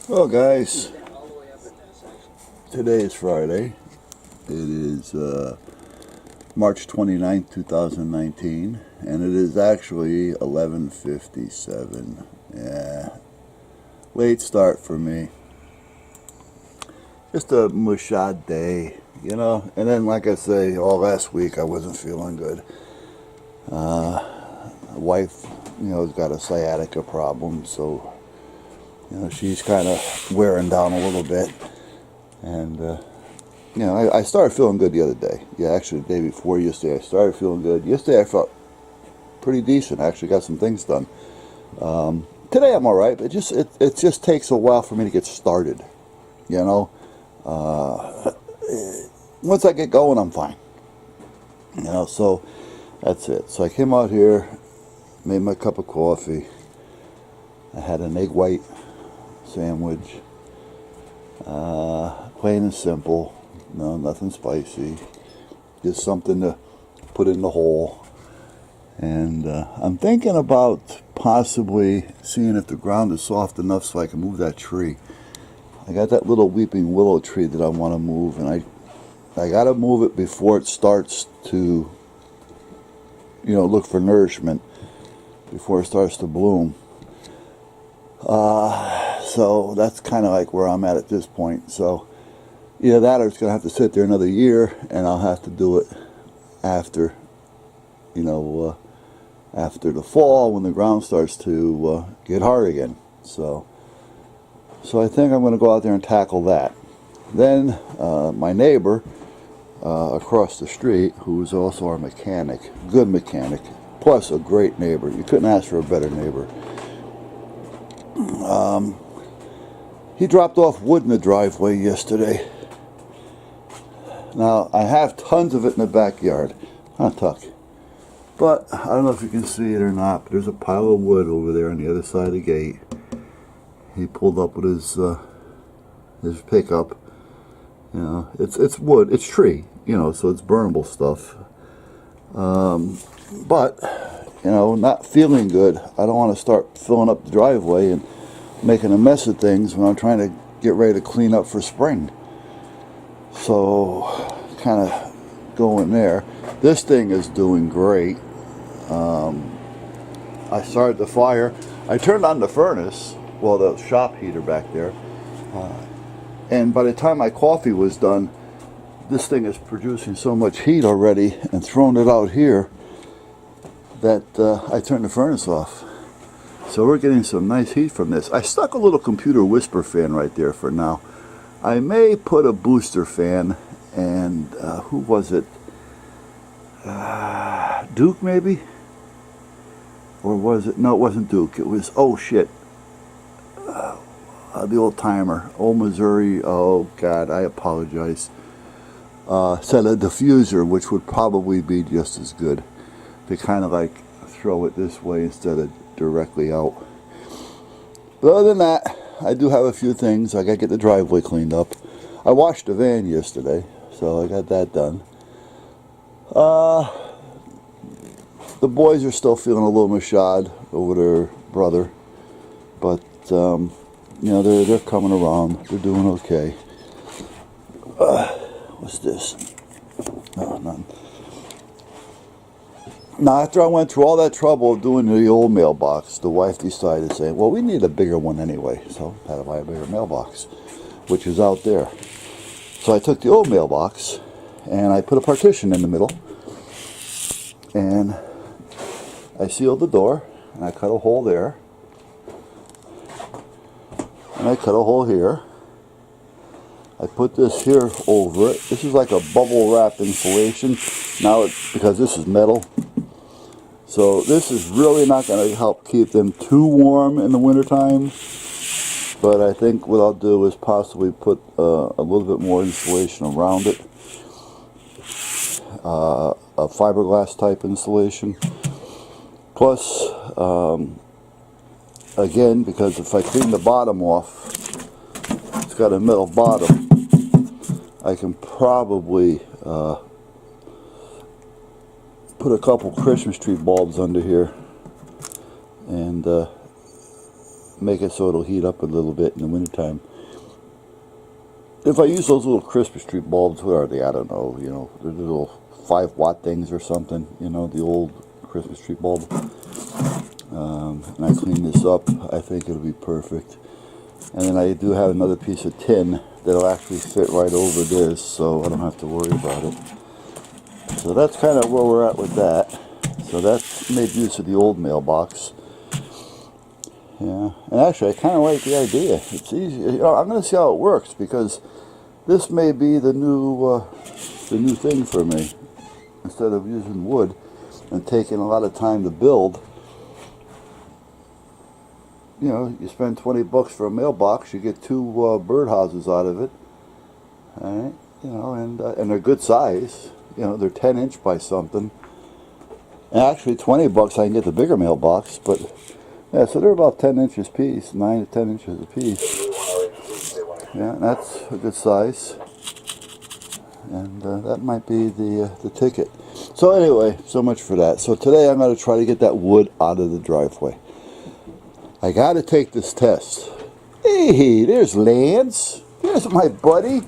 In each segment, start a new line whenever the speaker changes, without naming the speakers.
Well, guys, today is Friday. It is March 29th, 2019, and it is actually 11:57. Yeah, late start for me. Just a mushad day, you know. And then, like I say, all last week I wasn't feeling good. Wife, has got a sciatica problem, so she's kind of wearing down a little bit. And I started feeling good the other day. Yeah, actually, the day before yesterday, I started feeling good. Yesterday, I felt pretty decent. I actually got some things done. Today, I'm all right. It just takes a while for me to get started. You know, once I get going, I'm fine. So that's it. So I came out here, made my cup of coffee. I had an egg white sandwich, plain and simple. No, nothing spicy. Just something to put in the hole. And I'm thinking about possibly seeing if the ground is soft enough so I can move that tree. I got that little weeping willow tree that I want to move, and I got to move it before it starts to, look for nourishment, before it starts to bloom. So that's kind of like where I'm at this point. So either that or it's going to have to sit there another year, and I'll have to do it after, after the fall when the ground starts to get hard again. So I think I'm going to go out there and tackle that. Then my neighbor across the street, who's also our mechanic, good mechanic, plus a great neighbor. You couldn't ask for a better neighbor. He dropped off wood in the driveway yesterday. Now, I have tons of it in the backyard. Tuck. But I don't know if you can see it or not, but there's a pile of wood over there on the other side of the gate. He pulled up with his pickup. It's wood, it's tree, so it's burnable stuff. But, not feeling good. I don't want to start filling up the driveway and making a mess of things when I'm trying to get ready to clean up for spring. So, kind of going there. This thing is doing great. I started the fire. I turned on the furnace, well, the shop heater back there. And by the time my coffee was done, this thing is producing so much heat already and throwing it out here that I turned the furnace off. So we're getting some nice heat from this. I stuck a little computer whisper fan right there for now. I may put a booster fan, and who was it? Duke maybe? Or was it? No, it wasn't Duke. It was, oh shit. The old timer, old Missouri. Oh God, I apologize. Said a diffuser, which would probably be just as good. To kind of like throw it this way instead of directly out. But other than that, I do have a few things. I got to get the driveway cleaned up. I washed the van yesterday, so I got that done. The boys are still feeling a little mashad over their brother, but they're coming around. They're doing okay. What's this? No, nothing. Now, after I went through all that trouble of doing the old mailbox, the wife decided to say, well, we need a bigger one anyway, so I had to buy a bigger mailbox, which is out there. So I took the old mailbox, and I put a partition in the middle, and I sealed the door, and I cut a hole there, and I cut a hole here. I put this here over it. This is like a bubble wrap insulation. Now, because this is metal, so this is really not going to help keep them too warm in the wintertime. But I think what I'll do is possibly put a little bit more insulation around it. A fiberglass type insulation. Plus, again, because if I clean the bottom off, it's got a metal bottom, I can probably put a couple Christmas tree bulbs under here and make it so it'll heat up a little bit in the wintertime. If I use those little Christmas tree bulbs, what are they? I don't know, you know, they're little 5-watt things or something, you know, the old Christmas tree bulb. And I clean this up, I think it'll be perfect. And then I do have another piece of tin that'll actually fit right over this, so I don't have to worry about it. So that's kind of where we're at with that. So that's made use of the old mailbox. Yeah, and actually I kind of like the idea. It's easy. You know, I'm going to see how it works, because this may be the new thing for me. Instead of using wood and taking a lot of time to build, you know, you spend 20 bucks for a mailbox, you get 2 birdhouses out of it. All right, you know, and they're good size. You know, they're 10-inch by something. And actually, 20 bucks I can get the bigger mailbox, but yeah, so they're about 10 inches piece, 9 to 10 inches a piece. Yeah, and that's a good size. And that might be the ticket. So anyway, so much for that. So today I'm going to try to get that wood out of the driveway. I got to take this test. Hey, there's Lance. There's my buddy.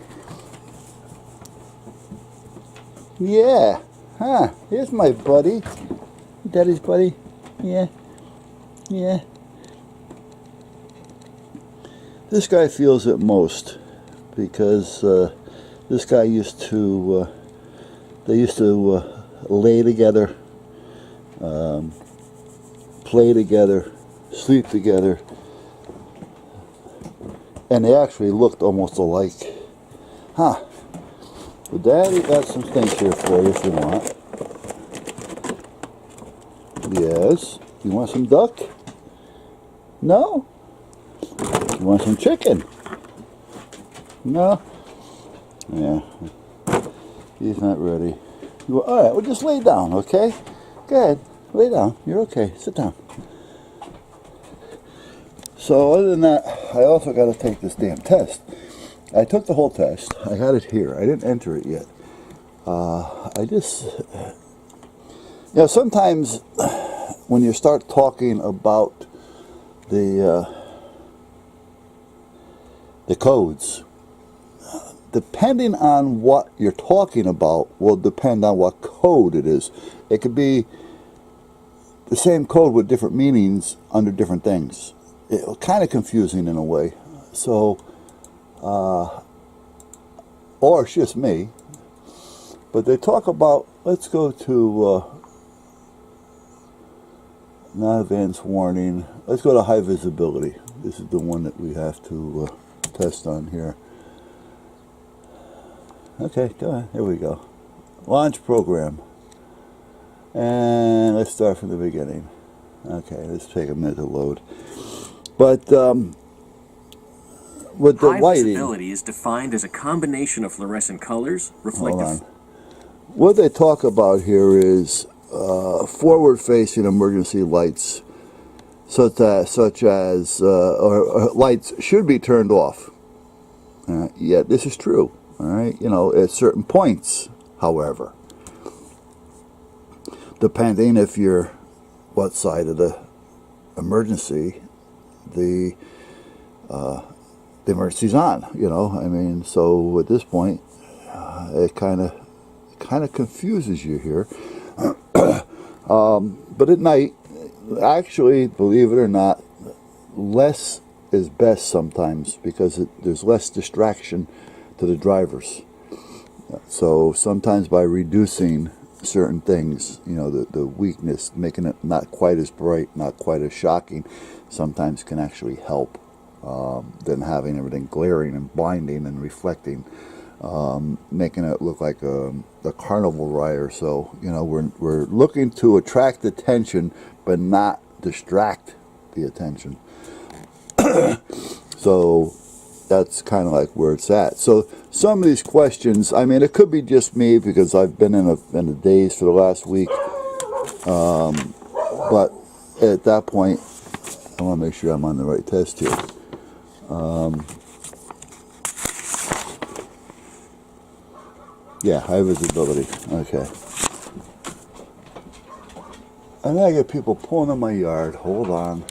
Yeah. Huh. Here's my buddy. Daddy's buddy. Yeah. Yeah. This guy feels it most, because this guy used to, they used to lay together, play together, sleep together, and they actually looked almost alike. Huh. Well, Daddy got some things here for you if you want. Yes. You want some duck? No? You want some chicken? No? Yeah. He's not ready. Alright, well just lay down, okay? Go ahead. Lay down. You're okay. Sit down. So other than that, I also got to take this damn test. I took the whole test. I got it here. I didn't enter it yet. I just... You know, sometimes when you start talking about the codes, depending on what you're talking about will depend on what code it is. It could be the same code with different meanings under different things. It's kind of confusing in a way. So, or it's just me. But they talk about, let's go to non-advanced warning. Let's go to high visibility. This is the one that we have to test on here. Okay, go ahead. Here we go. Launch program. And let's start from the beginning. Okay, let's take a minute to load. But with the lighting, high
visibility is defined as a combination of fluorescent colors, reflective.
Hold on. What they talk about here is forward-facing emergency lights, such as or lights should be turned off. Yeah, this is true. All right, you know, at certain points, however, depending if you're what side of the emergency the emergency's on, you know. I mean, so at this point, it kind of confuses you here. But at night, actually, believe it or not, less is best sometimes, because there's less distraction to the drivers. So sometimes by reducing certain things, you know, the weakness, making it not quite as bright, not quite as shocking, sometimes can actually help than having everything glaring and blinding and reflecting, making it look like a carnival ride or so. You know, we're looking to attract attention but not distract the attention. So that's kind of like where it's at. So some of these questions, I mean, it could be just me because I've been in a daze for the last week. But at that point, I want to make sure I'm on the right test here. Yeah, high visibility. Okay. And I get people pulling in my yard. Hold on.